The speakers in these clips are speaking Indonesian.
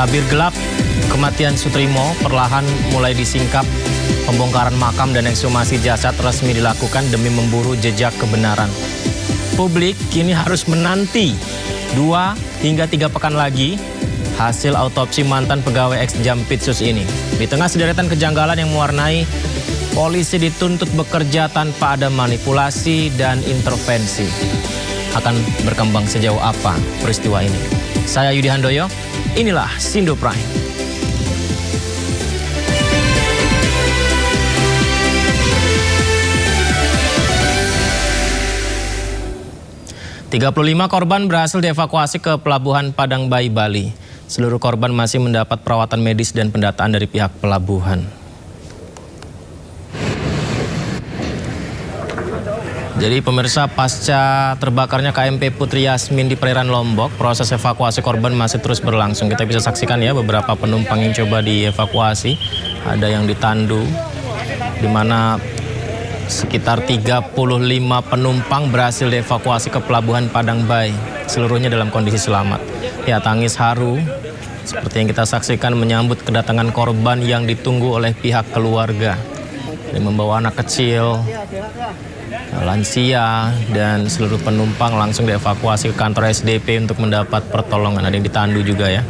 Tabir gelap kematian Sutrimo perlahan mulai disingkap. Pembongkaran makam dan ekshumasi jasad resmi dilakukan demi memburu jejak kebenaran. Publik kini harus menanti 2 hingga 3 pekan lagi hasil autopsi mantan pegawai ex-Jampitsus ini. Di tengah sederetan kejanggalan yang mewarnai, polisi dituntut bekerja tanpa ada manipulasi dan intervensi. Akan berkembang sejauh apa peristiwa ini? Saya Yudi Handoyo, inilah Sindo Prime. 35 korban berhasil dievakuasi ke Pelabuhan Padang Bayi, Bali. Seluruh korban masih mendapat perawatan medis dan pendataan dari pihak pelabuhan. Jadi pemirsa, pasca terbakarnya KMP Putri Yasmin di perairan Lombok, proses evakuasi korban masih terus berlangsung. Kita bisa saksikan ya beberapa penumpang yang coba dievakuasi. Ada yang ditandu, di mana sekitar 35 penumpang berhasil dievakuasi ke Pelabuhan Padang Bayi. Seluruhnya dalam kondisi selamat. Ya, tangis haru seperti yang kita saksikan menyambut kedatangan korban yang ditunggu oleh pihak keluarga. Yang membawa anak kecil, lansia, dan seluruh penumpang langsung dievakuasi ke kantor SDP untuk mendapat pertolongan. Ada yang ditandu juga ya.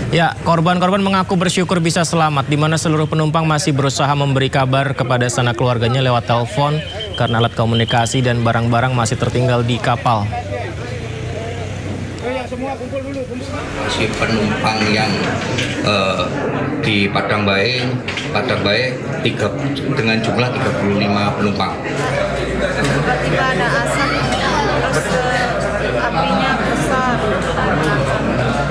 Ya, korban-korban mengaku bersyukur bisa selamat, di mana seluruh penumpang masih berusaha memberi kabar kepada sanak keluarganya lewat telepon karena alat komunikasi dan barang-barang masih tertinggal di kapal. Masih penumpang yang di Padang Bayi dengan jumlah 35 penumpang. Tiba-tiba ada asap, terus apinya besar.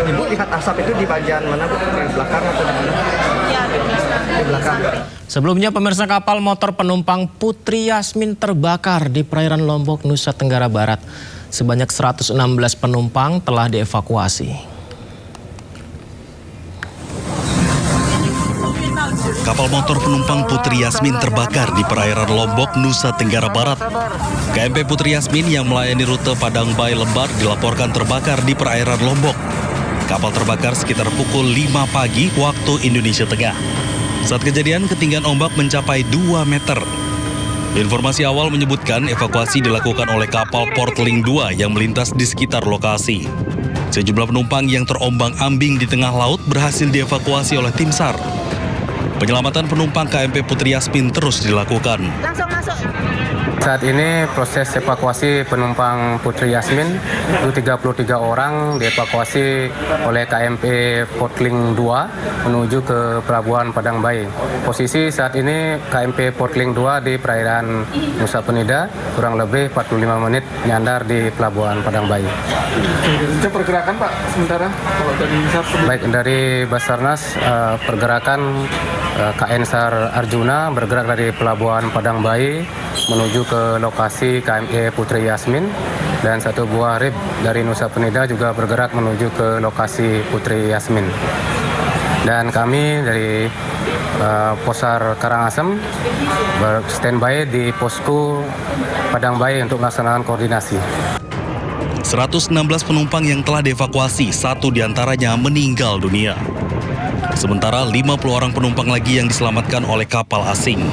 Ibu lihat asap itu di bagian mana, Bu? Di belakang atau di mana? Iya, di belakang. Di belakang. Sebelumnya pemirsa, kapal motor penumpang Putri Yasmin terbakar di perairan Lombok, Nusa Tenggara Barat. Sebanyak 116 penumpang telah dievakuasi. Kapal motor penumpang Putri Yasmin terbakar di perairan Lombok, Nusa Tenggara Barat. KMP Putri Yasmin yang melayani rute Padang Bayi Lembar dilaporkan terbakar di perairan Lombok. Kapal terbakar sekitar pukul 5 pagi waktu Indonesia Tengah. Saat kejadian, ketinggian ombak mencapai 2 meter. Informasi awal menyebutkan evakuasi dilakukan oleh kapal Portling 2 yang melintas di sekitar lokasi. Sejumlah penumpang yang terombang-ambing di tengah laut berhasil dievakuasi oleh tim SAR. Penyelamatan penumpang KMP Putri Yasmin terus dilakukan. Langsung masuk. Saat ini proses evakuasi penumpang Putri Yasmin itu 33 orang dievakuasi oleh KMP Portling 2 menuju ke Pelabuhan Padang Bayi. Posisi saat ini KMP Portling 2 di perairan Nusa Penida, kurang lebih 45 menit nyandar di Pelabuhan Padang Bayi. Itu pergerakan, Pak, sementara kalau dari Baik, dari Basarnas pergerakan KN SAR Arjuna bergerak dari Pelabuhan Padang Bayi menuju ke lokasi KMP Putri Yasmin, dan satu buah RIB dari Nusa Penida juga bergerak menuju ke lokasi Putri Yasmin. Dan kami dari Posar Karangasem standby di posko Padang Bayi untuk melaksanakan koordinasi. 116 penumpang yang telah dievakuasi, 1 diantaranya meninggal dunia. Sementara 50 orang penumpang lagi yang diselamatkan oleh kapal asing.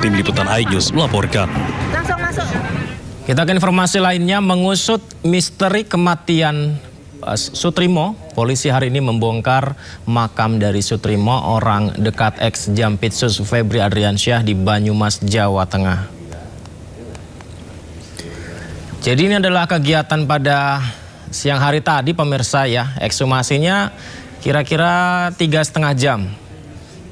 Tim Liputan iNews melaporkan. Langsung masuk. Kita ke informasi lainnya, mengusut misteri kematian Sutrimo. Polisi hari ini membongkar makam dari Sutrimo, orang dekat ex-Jampitsus Febri Adriansyah di Banyumas, Jawa Tengah. Jadi ini adalah kegiatan pada siang hari tadi pemirsa ya. Ekshumasinya kira-kira 3,5 jam.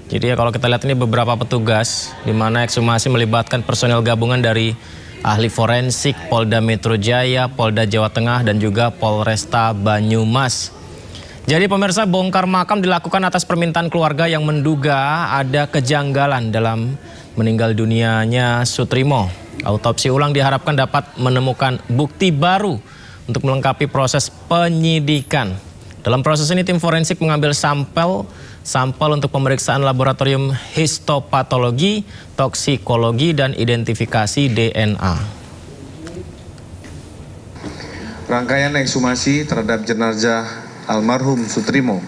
Jadi ya kalau kita lihat ini beberapa petugas di mana ekshumasi melibatkan personel gabungan dari ahli forensik Polda Metro Jaya, Polda Jawa Tengah, dan juga Polresta Banyumas. Jadi pemirsa, bongkar makam dilakukan atas permintaan keluarga yang menduga ada kejanggalan dalam meninggal dunianya Sutrimo. Autopsi ulang diharapkan dapat menemukan bukti baru untuk melengkapi proses penyidikan. Dalam proses ini tim forensik mengambil sampel untuk pemeriksaan laboratorium histopatologi, toksikologi, dan identifikasi DNA. Rangkaian ekshumasi terhadap jenazah almarhum Sutrimo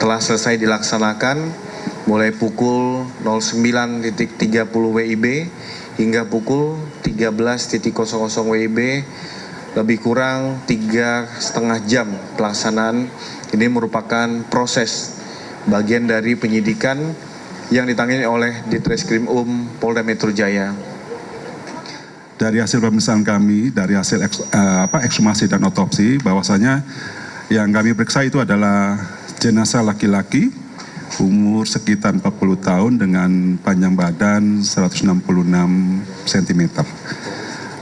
telah selesai dilaksanakan mulai pukul 09.30 WIB hingga pukul 13.00 WIB, lebih kurang 3,5 jam pelaksanaan. Ini merupakan proses bagian dari penyidikan yang ditangani oleh Ditreskrim Polda Metro Jaya. Dari hasil pemeriksaan kami, dari hasil ekshumasi dan otopsi, bahwasanya yang kami periksa itu adalah jenazah laki-laki umur sekitar 40 tahun dengan panjang badan 166 cm.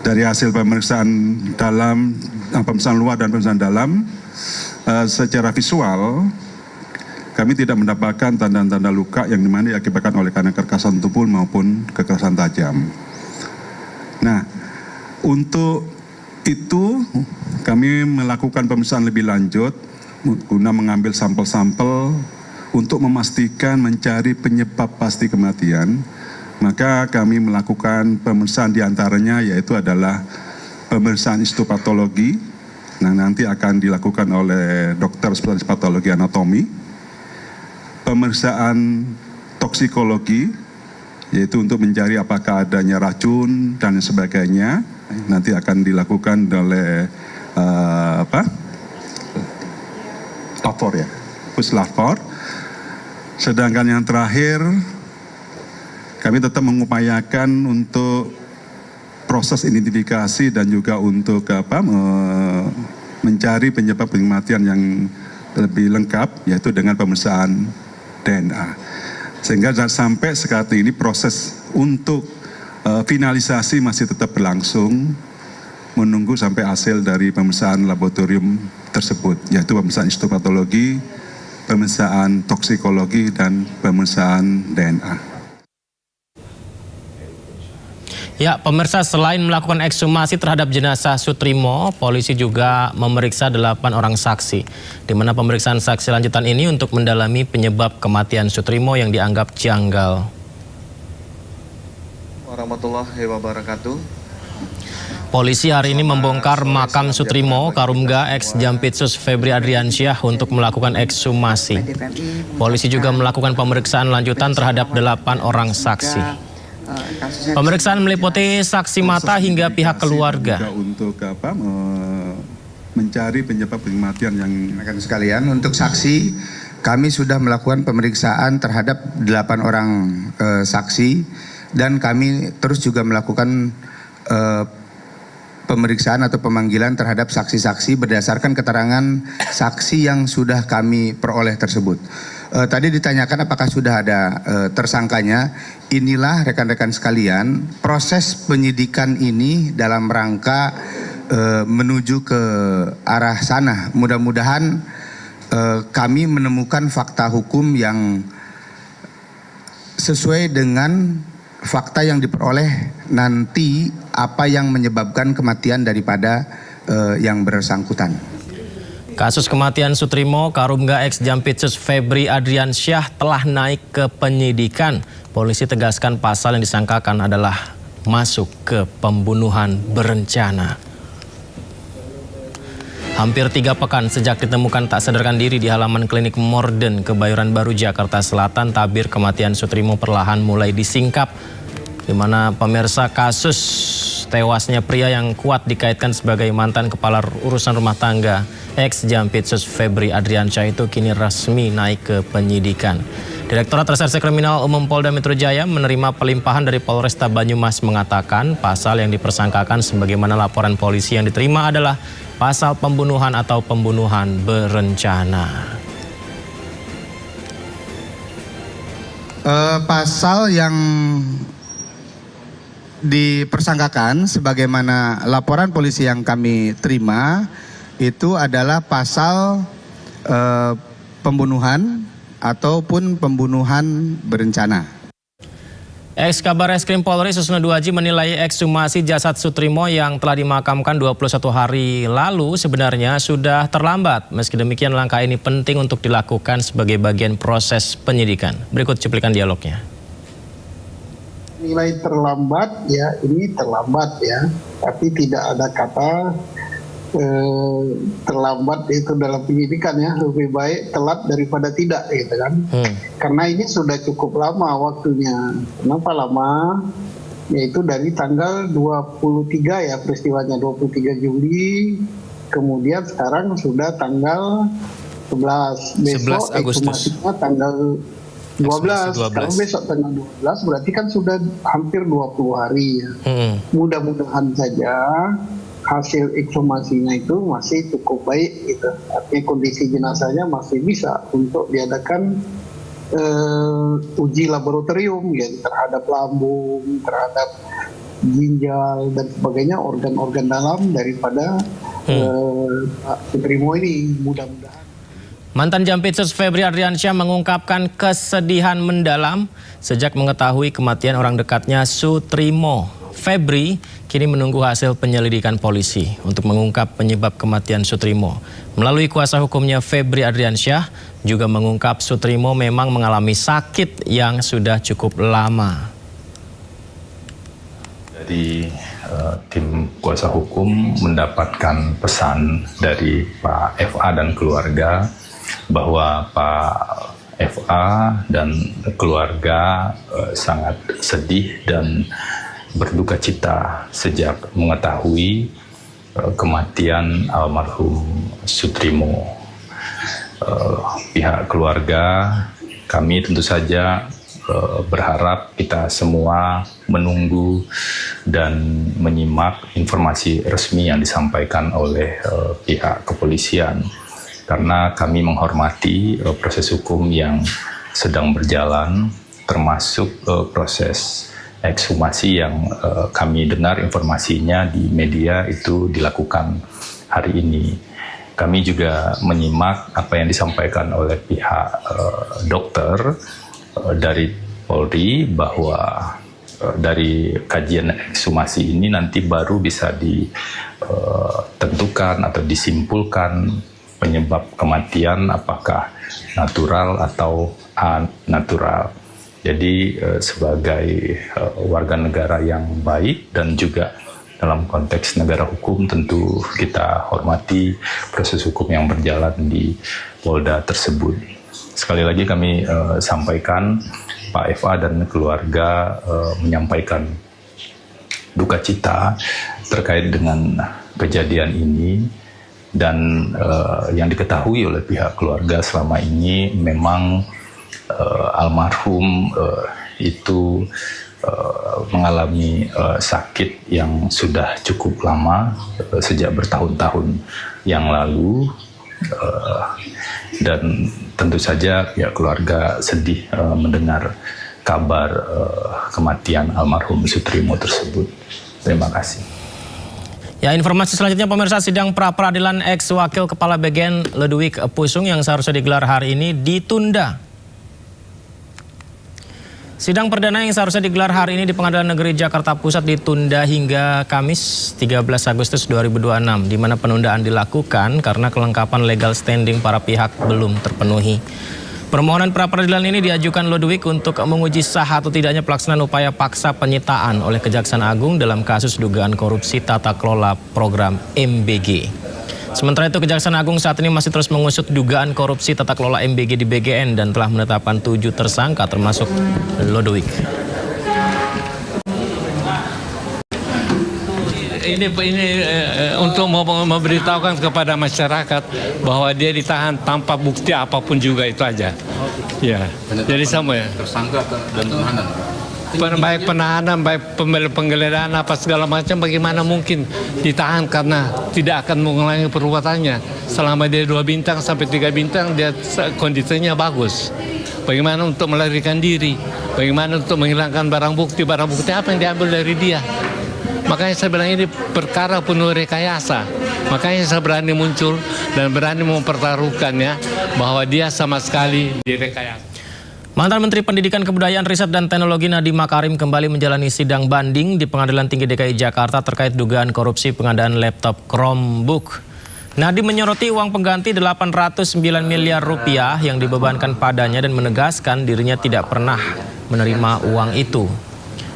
Dari hasil pemeriksaan dalam, pemeriksaan luar dan pemeriksaan dalam, secara visual kami tidak mendapatkan tanda-tanda luka yang dimana diakibatkan oleh karena kekerasan tubuh maupun kekerasan tajam. Nah, untuk itu kami melakukan pemeriksaan lebih lanjut guna mengambil sampel-sampel untuk memastikan mencari penyebab pasti kematian. Maka kami melakukan pemeriksaan diantaranya yaitu adalah pemeriksaan histopatologi. Nah, nanti akan dilakukan oleh dokter spesialis patologi anatomi. Pemeriksaan toksikologi, yaitu untuk mencari apakah adanya racun dan sebagainya. Nanti akan dilakukan oleh lapor ya, puslapor. Sedangkan yang terakhir, kami tetap mengupayakan untuk proses identifikasi dan juga untuk mencari penyebab kematian yang lebih lengkap, yaitu dengan pemeriksaan DNA. Sehingga sampai saat ini proses untuk finalisasi masih tetap berlangsung, menunggu sampai hasil dari pemeriksaan laboratorium tersebut, yaitu pemeriksaan histopatologi, pemeriksaan toksikologi, dan pemeriksaan DNA. Ya, pemirsa, selain melakukan ekshumasi terhadap jenazah Sutrimo, polisi juga memeriksa 8 orang saksi, di mana pemeriksaan saksi lanjutan ini untuk mendalami penyebab kematian Sutrimo yang dianggap janggal. Warahmatullahi wabarakatuh. Polisi hari ini membongkar makam Sutrimo Karumga ex Jampitsus Febri Adriansyah untuk melakukan ekshumasi. Polisi juga melakukan pemeriksaan lanjutan terhadap 8 orang saksi. Pemeriksaan meliputi saksi mata hingga pihak keluarga. Untuk mencari penyebab kematian yang rekan sekalian, untuk saksi kami sudah melakukan pemeriksaan terhadap 8 orang saksi, dan kami terus juga melakukan pemeriksaan atau pemanggilan terhadap saksi-saksi berdasarkan keterangan saksi yang sudah kami peroleh tersebut. Tadi ditanyakan apakah sudah ada tersangkanya. Inilah rekan-rekan sekalian, proses penyidikan ini dalam rangka menuju ke arah sana. Mudah-mudahan kami menemukan fakta hukum yang sesuai dengan fakta yang diperoleh nanti, apa yang menyebabkan kematian daripada yang bersangkutan. Kasus kematian Sutrimo Karumga ex Jampitsus Febri Adriansyah telah naik ke penyidikan. Polisi tegaskan pasal yang disangkakan adalah masuk ke pembunuhan berencana. Hampir 3 pekan sejak ditemukan tak sadarkan diri di halaman klinik Morden Kebayoran Baru, Jakarta Selatan, tabir kematian Sutrimo perlahan mulai disingkap, di mana pemirsa kasus tewasnya pria yang kuat dikaitkan sebagai mantan kepala urusan rumah tangga ex Jampitsus Febri Adriansyah itu kini resmi naik ke penyidikan. Direktorat Reserse Kriminal Umum Polda Metro Jaya menerima pelimpahan dari Polresta Banyumas mengatakan pasal yang dipersangkakan sebagaimana laporan polisi yang diterima adalah pasal pembunuhan atau pembunuhan berencana. Pasal yang dipersangkakan sebagaimana laporan polisi yang kami terima itu adalah pasal pembunuhan ataupun pembunuhan berencana. Ex-Kabar Reskrim Polri Susno Duaji menilai ekshumasi jasad Sutrimo yang telah dimakamkan 21 hari lalu sebenarnya sudah terlambat. Meski demikian, langkah ini penting untuk dilakukan sebagai bagian proses penyidikan. Berikut cuplikan dialognya. Nilai terlambat ya, ini terlambat ya, tapi tidak ada kata terlambat itu dalam penyidikan ya, lebih baik telat daripada tidak gitu kan. Karena ini sudah cukup lama waktunya. Kenapa lama? Yaitu dari tanggal 23 ya peristiwanya, 23 Juli, kemudian sekarang sudah tanggal 11, besok 11 Agustus. ekshumasinya tanggal 12. Kalau besok tanggal 12 berarti kan sudah hampir 20 hari ya. Mudah-mudahan saja hasil ekshumasinya itu masih cukup baik gitu. Artinya kondisi jenazahnya masih bisa untuk diadakan uji laboratorium ya, terhadap lambung, terhadap ginjal dan sebagainya, organ-organ dalam daripada Pak Sutrimo ini, mudah-mudahan. Mantan Jampitsus Febri Adriansyah mengungkapkan kesedihan mendalam sejak mengetahui kematian orang dekatnya Sutrimo. Febri kini menunggu hasil penyelidikan polisi untuk mengungkap penyebab kematian Sutrimo. Melalui kuasa hukumnya, Febri Adriansyah juga mengungkap Sutrimo memang mengalami sakit yang sudah cukup lama. Jadi tim kuasa hukum mendapatkan pesan dari Pak FA dan keluarga bahwa Pak FA dan keluarga sangat sedih dan berduka cita sejak mengetahui kematian almarhum Sutrimo. Pihak keluarga, kami tentu saja berharap kita semua menunggu dan menyimak informasi resmi yang disampaikan oleh pihak kepolisian, karena kami menghormati proses hukum yang sedang berjalan, termasuk proses ekshumasi yang kami dengar informasinya di media itu dilakukan hari ini. Kami juga menyimak apa yang disampaikan oleh pihak dokter dari Polri bahwa dari kajian ekshumasi ini nanti baru bisa ditentukan atau disimpulkan penyebab kematian apakah natural atau anatural. Jadi sebagai warga negara yang baik dan juga dalam konteks negara hukum tentu kita hormati proses hukum yang berjalan di Polda tersebut. Sekali lagi kami sampaikan Pak FA dan keluarga menyampaikan duka cita terkait dengan kejadian ini, dan yang diketahui oleh pihak keluarga selama ini memang almarhum itu mengalami sakit yang sudah cukup lama, sejak bertahun-tahun yang lalu, dan tentu saja pihak keluarga sedih mendengar kabar kematian almarhum Sutrimo tersebut. Terima kasih. Ya, informasi selanjutnya pemirsa, sidang pra-peradilan ex Wakil Kepala BGN Ludwig Pusung yang seharusnya digelar hari ini ditunda. Sidang perdana yang seharusnya digelar hari ini di Pengadilan Negeri Jakarta Pusat ditunda hingga Kamis 13 Agustus 2026, di mana penundaan dilakukan karena kelengkapan legal standing para pihak belum terpenuhi. Permohonan pra-peradilan ini diajukan Ludwig untuk menguji sah atau tidaknya pelaksanaan upaya paksa penyitaan oleh Kejaksaan Agung dalam kasus dugaan korupsi tata kelola program MBG. Sementara itu, Kejaksaan Agung saat ini masih terus mengusut dugaan korupsi tata kelola MBG di BGN dan telah menetapkan 7 tersangka termasuk Ludwig. Ini untuk memberitahukan kepada masyarakat bahwa dia ditahan tanpa bukti apapun juga, itu aja. Ya, jadi sama ya. Tersangka dan penahanan. Baik penahanan, baik penggeledahan apa segala macam, bagaimana mungkin ditahan karena tidak akan mengulangi perbuatannya. Selama dia 2 bintang sampai 3 bintang dia kondisinya bagus. Bagaimana untuk melarikan diri? Bagaimana untuk menghilangkan barang bukti apa yang diambil dari dia? Makanya saya bilang ini perkara penuh rekayasa. Makanya saya berani muncul dan berani mempertaruhkannya bahwa dia sama sekali direkayasa. Mantan Menteri Pendidikan, Kebudayaan, Riset, dan Teknologi Nadiem Makarim kembali menjalani sidang banding di Pengadilan Tinggi DKI Jakarta terkait dugaan korupsi pengadaan laptop Chromebook. Nadiem menyoroti uang pengganti 809 miliar rupiah yang dibebankan padanya dan menegaskan dirinya tidak pernah menerima uang itu.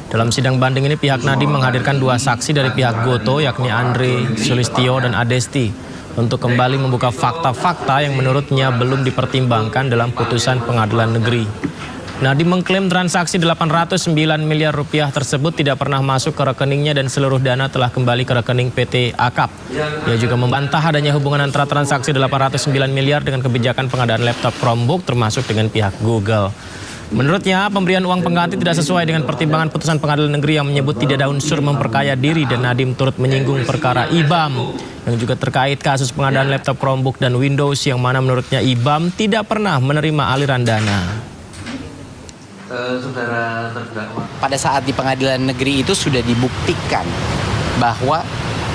Dalam sidang banding ini pihak Nadiem menghadirkan 2 saksi dari pihak Gotoh yakni Andre Sulistyo dan Adesti untuk kembali membuka fakta-fakta yang menurutnya belum dipertimbangkan dalam putusan pengadilan negeri. Nadiem mengklaim transaksi 809 miliar rupiah tersebut tidak pernah masuk ke rekeningnya dan seluruh dana telah kembali ke rekening PT Akap. Ia juga membantah adanya hubungan antara transaksi 809 miliar dengan kebijakan pengadaan laptop Chromebook termasuk dengan pihak Google. Menurutnya, pemberian uang pengganti tidak sesuai dengan pertimbangan putusan pengadilan negeri yang menyebut tidak ada unsur memperkaya diri dan Nadiem turut menyinggung perkara IBAM yang juga terkait kasus pengadaan laptop Chromebook dan Windows yang mana menurutnya IBAM tidak pernah menerima aliran dana. Saudara terdakwa. Pada saat di pengadilan negeri itu sudah dibuktikan bahwa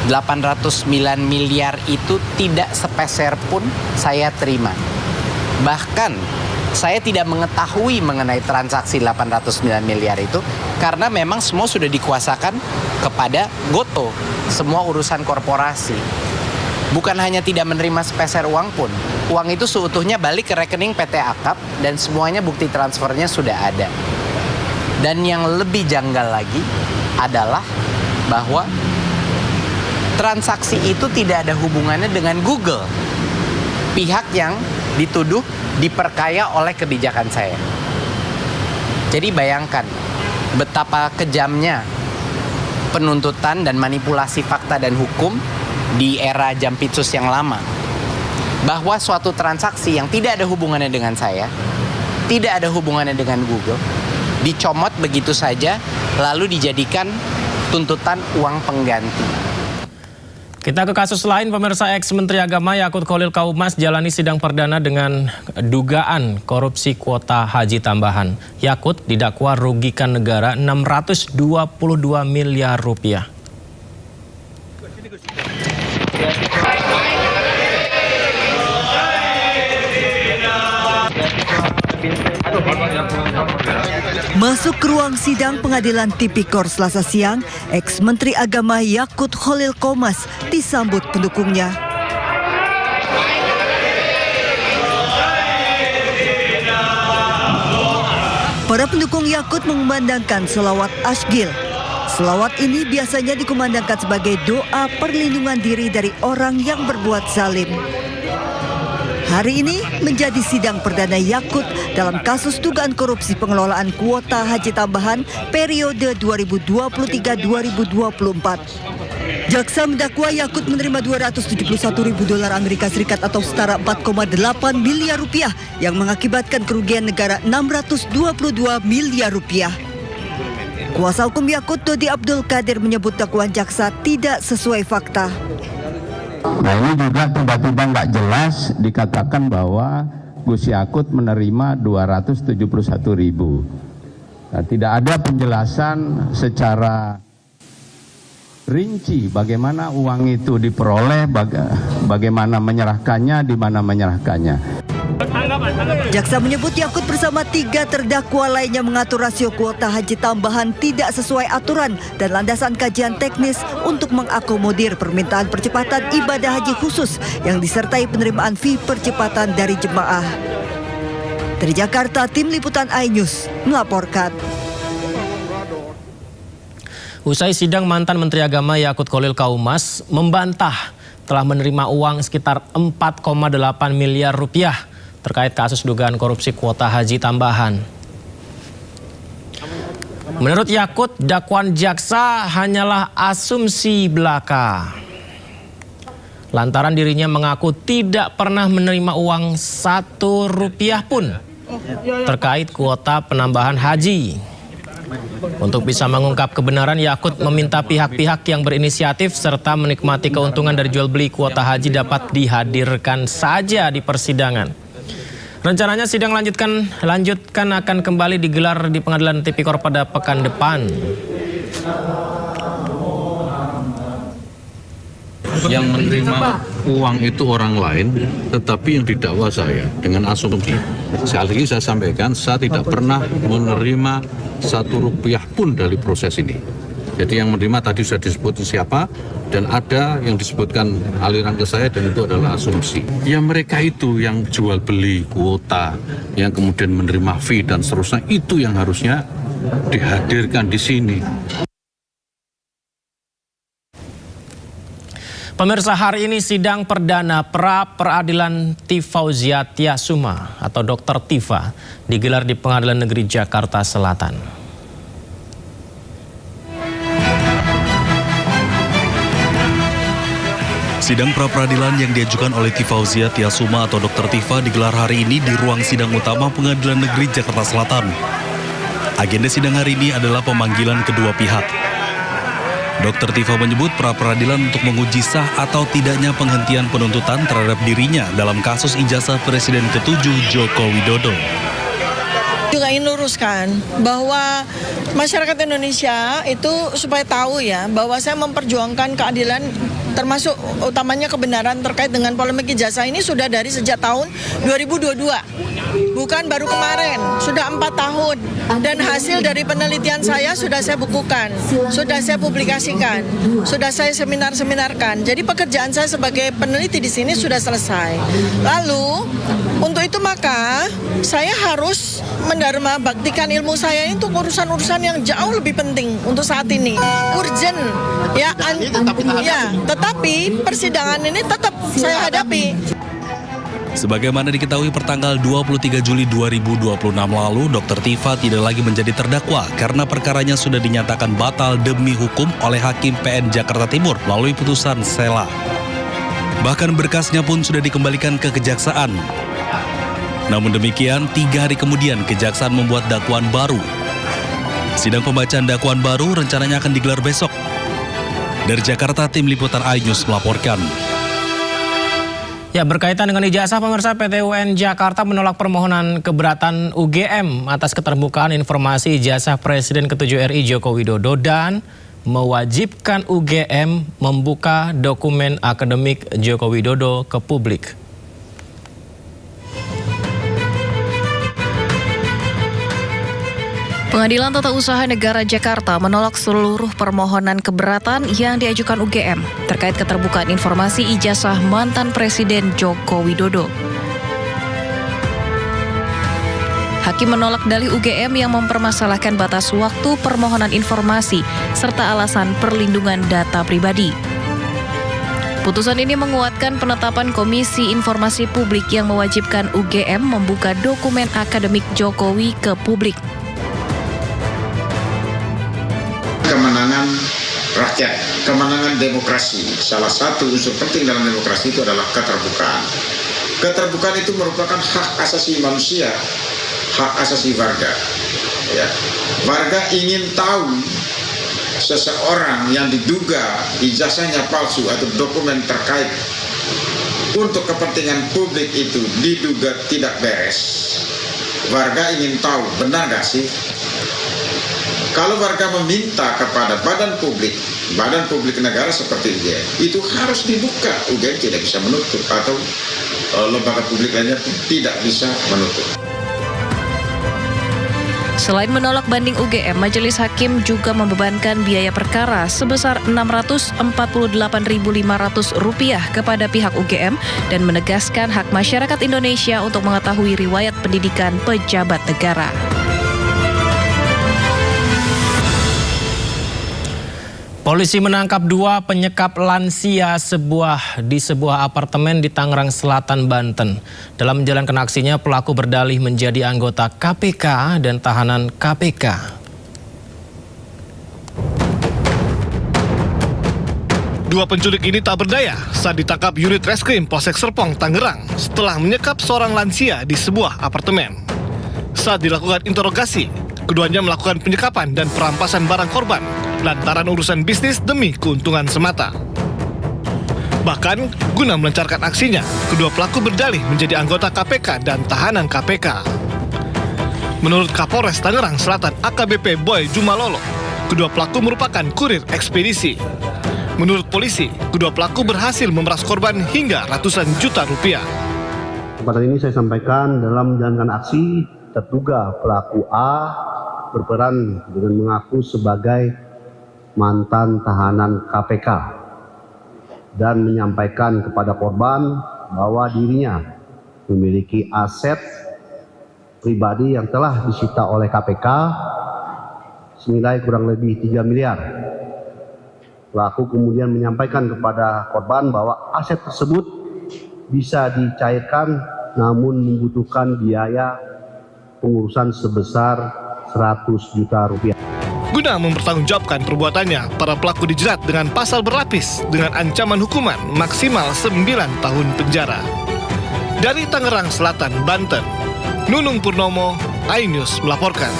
809 miliar itu tidak sepeser pun saya terima. Bahkan saya tidak mengetahui mengenai transaksi 809 miliar itu karena memang semua sudah dikuasakan kepada Gotoh, semua urusan korporasi. Bukan hanya tidak menerima sepeser uang pun, uang itu seutuhnya balik ke rekening PT Akap dan semuanya bukti transfernya sudah ada. Dan yang lebih janggal lagi adalah bahwa transaksi itu tidak ada hubungannya dengan Google, pihak yang dituduh diperkaya oleh kebijakan saya. Jadi bayangkan betapa kejamnya penuntutan dan manipulasi fakta dan hukum di era Jampitsus yang lama. Bahwa suatu transaksi yang tidak ada hubungannya dengan saya, tidak ada hubungannya dengan Google, dicomot begitu saja lalu dijadikan tuntutan uang pengganti. Kita ke kasus lain, pemirsa. Ex-Menteri Agama Yakut Kholil Kaumas jalani sidang perdana dengan dugaan korupsi kuota haji tambahan. Yakut didakwa rugikan negara 622 miliar rupiah. Masuk ke ruang sidang pengadilan Tipikor Selasa siang, ex-Menteri Agama Yakut Kholil Kaumas disambut pendukungnya. Para pendukung Yakut mengumandangkan selawat Asgil. Selawat ini biasanya dikumandangkan sebagai doa perlindungan diri dari orang yang berbuat zalim. Hari ini menjadi sidang perdana Yakut dalam kasus dugaan korupsi pengelolaan kuota haji tambahan periode 2023-2024. Jaksa mendakwa Yakut menerima $271.000 Amerika Serikat atau setara 4,8 miliar rupiah yang mengakibatkan kerugian negara 622 miliar rupiah. Kuasa hukum Yakut Dodi Abdul Qadir menyebut dakwaan jaksa tidak sesuai fakta. Nah ini juga tiba-tiba nggak jelas dikatakan bahwa Gus Yakut menerima 271.000. Nah, tidak ada penjelasan secara rinci bagaimana uang itu diperoleh, bagaimana menyerahkannya, di mana menyerahkannya. Jaksa menyebut Yakut bersama 3 terdakwa lainnya mengatur rasio kuota haji tambahan tidak sesuai aturan dan landasan kajian teknis untuk mengakomodir permintaan percepatan ibadah haji khusus yang disertai penerimaan fee percepatan dari jemaah. Dari Jakarta, Tim Liputan iNews melaporkan. Usai sidang, mantan Menteri Agama Yakut Kholil Kaumas membantah telah menerima uang sekitar 4,8 miliar rupiah terkait kasus dugaan korupsi kuota haji tambahan. Menurut Yakut, dakwaan jaksa hanyalah asumsi belaka. Lantaran dirinya mengaku tidak pernah menerima uang 1 rupiah pun terkait kuota penambahan haji. Untuk bisa mengungkap kebenaran, Yakut meminta pihak-pihak yang berinisiatif serta menikmati keuntungan dari jual beli kuota haji dapat dihadirkan saja di persidangan. Rencananya sidang lanjutkan akan kembali digelar di Pengadilan Tipikor pada pekan depan. Yang menerima uang itu orang lain, tetapi yang didakwa saya dengan asumsi. Sekali lagi saya sampaikan, saya tidak pernah menerima 1 rupiah pun dari proses ini. Jadi yang menerima tadi sudah disebut siapa, dan ada yang disebutkan aliran ke saya, dan itu adalah asumsi. Ya mereka itu yang jual beli kuota, yang kemudian menerima fee dan seterusnya, itu yang harusnya dihadirkan di sini. Pemirsa, hari ini sidang perdana pra peradilan Tifauzia Tiasuma atau Dr. Tifa digelar di Pengadilan Negeri Jakarta Selatan. Sidang pra-peradilan yang diajukan oleh Tifauzia Tiasuma atau Dr. Tifa digelar hari ini di ruang sidang utama Pengadilan Negeri Jakarta Selatan. Agenda sidang hari ini adalah pemanggilan kedua pihak. Dr. Tifa menyebut pra-peradilan untuk menguji sah atau tidaknya penghentian penuntutan terhadap dirinya dalam kasus ijazah Presiden ke-7 Joko Widodo. Juga ingin luruskan bahwa masyarakat Indonesia itu supaya tahu ya bahwa saya memperjuangkan keadilan termasuk utamanya kebenaran terkait dengan polemik ijazah ini sudah dari sejak tahun 2022. Bukan baru kemarin, sudah 4 tahun. Dan hasil dari penelitian saya sudah saya bukukan, sudah saya publikasikan, sudah saya seminar-seminarkan. Jadi pekerjaan saya sebagai peneliti di sini sudah selesai. Lalu, untuk itu maka saya harus mendharma baktikan ilmu saya untuk urusan-urusan yang jauh lebih penting untuk saat ini. Urgent, ya, tetapi persidangan ini tetap saya hadapi. Sebagaimana diketahui pertanggal 23 Juli 2026 lalu, Dr. Tifa tidak lagi menjadi terdakwa karena perkaranya sudah dinyatakan batal demi hukum oleh Hakim PN Jakarta Timur melalui putusan sela. Bahkan berkasnya pun sudah dikembalikan ke kejaksaan. Namun demikian, 3 hari kemudian kejaksaan membuat dakwaan baru. Sidang pembacaan dakwaan baru rencananya akan digelar besok. Dari Jakarta, tim liputan iNews melaporkan. Ya, berkaitan dengan ijazah, pemirsa, PT UN Jakarta menolak permohonan keberatan UGM atas keterbukaan informasi ijazah Presiden ke-7 RI Joko Widodo dan mewajibkan UGM membuka dokumen akademik Joko Widodo ke publik. Pengadilan Tata Usaha Negara Jakarta menolak seluruh permohonan keberatan yang diajukan UGM terkait keterbukaan informasi ijazah mantan Presiden Joko Widodo. Hakim menolak dalih UGM yang mempermasalahkan batas waktu permohonan informasi serta alasan perlindungan data pribadi. Putusan ini menguatkan penetapan Komisi Informasi Publik yang mewajibkan UGM membuka dokumen akademik Jokowi ke publik. Kemenangan rakyat, kemenangan demokrasi. Salah satu unsur penting dalam demokrasi itu adalah keterbukaan. Keterbukaan itu merupakan hak asasi manusia, hak asasi warga. Ya. Warga ingin tahu seseorang yang diduga ijazahnya palsu atau dokumen terkait untuk kepentingan publik itu diduga tidak beres. Warga ingin tahu benar nggak sih? Kalau warga meminta kepada badan publik negara seperti UGM, itu harus dibuka. UGM tidak bisa menutup atau lembaga publik lainnya tidak bisa menutup. Selain menolak banding UGM, Majelis Hakim juga membebankan biaya perkara sebesar Rp648.500 kepada pihak UGM dan menegaskan hak masyarakat Indonesia untuk mengetahui riwayat pendidikan pejabat negara. Polisi menangkap 2 penyekap lansia di sebuah apartemen di Tangerang Selatan, Banten. Dalam menjalankan aksinya, pelaku berdalih menjadi anggota KPK dan tahanan KPK. Dua penculik ini tak berdaya saat ditangkap unit reskrim Polsek Serpong, Tangerang setelah menyekap seorang lansia di sebuah apartemen. Saat dilakukan interogasi, keduanya melakukan penyekapan dan perampasan barang korban lantaran urusan bisnis demi keuntungan semata. Bahkan, guna melancarkan aksinya, kedua pelaku berdalih menjadi anggota KPK dan tahanan KPK. Menurut Kapolres Tangerang Selatan AKBP Boy Jumalolo, kedua pelaku merupakan kurir ekspedisi. Menurut polisi, kedua pelaku berhasil memeras korban hingga ratusan juta rupiah. Kesempatan ini saya sampaikan dalam menjalankan aksi, terduga pelaku A berperan dengan mengaku sebagai mantan tahanan KPK dan menyampaikan kepada korban bahwa dirinya memiliki aset pribadi yang telah disita oleh KPK senilai kurang lebih 3 miliar. Pelaku kemudian menyampaikan kepada korban bahwa aset tersebut bisa dicairkan namun membutuhkan biaya pengurusan sebesar 100 juta rupiah. Guna mempertanggungjawabkan perbuatannya, para pelaku dijerat dengan pasal berlapis dengan ancaman hukuman maksimal 9 tahun penjara. Dari Tangerang Selatan, Banten, Nunung Purnomo, iNews melaporkan.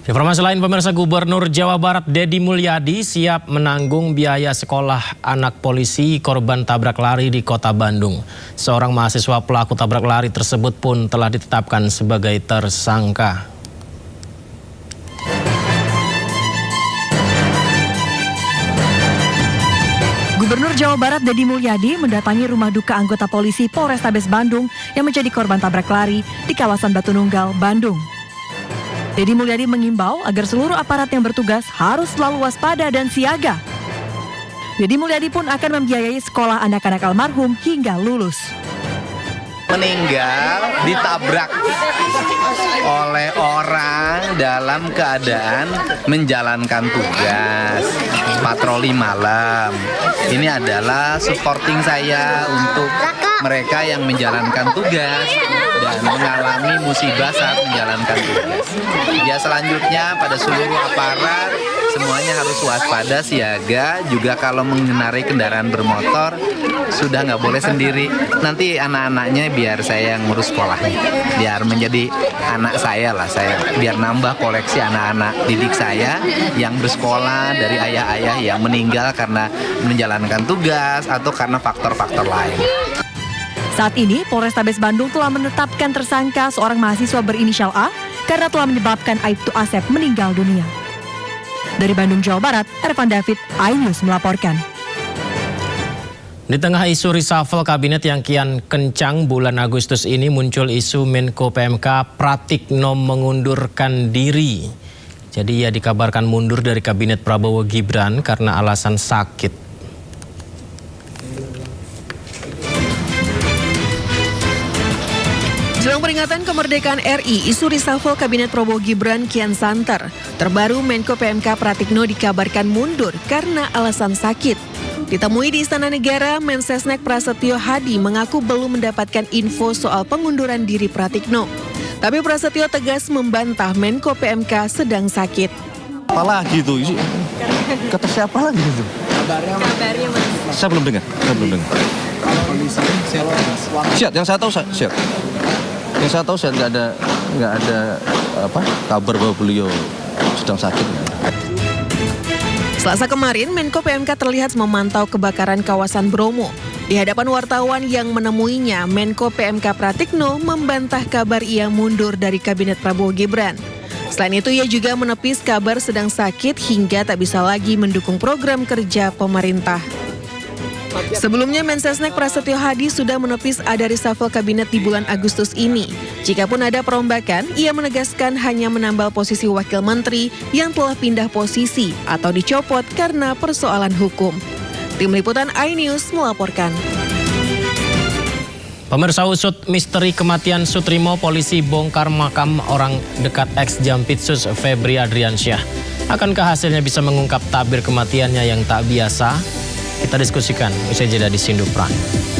Informasi lain, pemirsa, Gubernur Jawa Barat Deddy Mulyadi siap menanggung biaya sekolah anak polisi korban tabrak lari di Kota Bandung. Seorang mahasiswa pelaku tabrak lari tersebut pun telah ditetapkan sebagai tersangka. Gubernur Jawa Barat Deddy Mulyadi mendatangi rumah duka anggota polisi Polrestabes Bandung yang menjadi korban tabrak lari di kawasan Batu Nunggal, Bandung. Deddy Mulyadi mengimbau agar seluruh aparat yang bertugas harus selalu waspada dan siaga. Deddy Mulyadi pun akan membiayai sekolah anak-anak almarhum hingga lulus. Meninggal ditabrak oleh orang dalam keadaan menjalankan tugas patroli malam. Ini adalah supporting saya untuk mereka yang menjalankan tugas dan mengalami musibah saat menjalankan tugas. Ya, selanjutnya pada seluruh aparat semuanya harus waspada, siaga. Juga kalau mengendarai kendaraan bermotor sudah nggak boleh sendiri. Nanti anak-anaknya biar saya ngurus sekolahnya, biar menjadi anak saya lah, biar nambah koleksi anak-anak didik saya yang bersekolah dari ayah-ayah yang meninggal karena menjalankan tugas atau karena faktor-faktor lain. Saat ini Polrestabes Bandung telah menetapkan tersangka seorang mahasiswa berinisial A karena telah menyebabkan Aibtu Asep meninggal dunia. Dari Bandung, Jawa Barat, Ervan David, iNews melaporkan. Di tengah isu reshuffle kabinet yang kian kencang, bulan Agustus ini muncul isu Menko PMK Pratikno mengundurkan diri. Jadi ia dikabarkan mundur dari kabinet Prabowo Gibran karena alasan sakit. Jelang peringatan kemerdekaan RI, isu reshuffle kabinet Prabowo Gibran kian santer. Terbaru Menko PMK Pratikno dikabarkan mundur karena alasan sakit. Ditemui di Istana Negara, Mensesnek Prasetyo Hadi mengaku belum mendapatkan info soal pengunduran diri Pratikno. Tapi Prasetyo tegas membantah Menko PMK sedang sakit. Apalagi itu? Kata siapa lagi itu? Kabarnya Mas. Saya belum dengar. Kalau kondisinya sehat, yang saya tahu sehat. Yang saya tahu nggak ada kabar bahwa beliau sedang sakit. Selasa kemarin, Menko PMK terlihat memantau kebakaran kawasan Bromo. Di hadapan wartawan yang menemuinya, Menko PMK Pratikno membantah kabar ia mundur dari kabinet Prabowo Gibran. Selain itu, ia juga menepis kabar sedang sakit hingga tak bisa lagi mendukung program kerja pemerintah. Sebelumnya, Mensesnek Prasetyo Hadi sudah menepis ada reshuffle kabinet di bulan Agustus ini. Jikapun ada perombakan, ia menegaskan hanya menambal posisi wakil menteri yang telah pindah posisi atau dicopot karena persoalan hukum. Tim Liputan iNews melaporkan. Pemirsa, usut misteri kematian Sutrimo, polisi bongkar makam orang dekat ex-Jampitsus Febri Adriansyah. Akankah hasilnya bisa mengungkap tabir kematiannya yang tak biasa? Kita diskusikan usai jeda di Sindu Prime.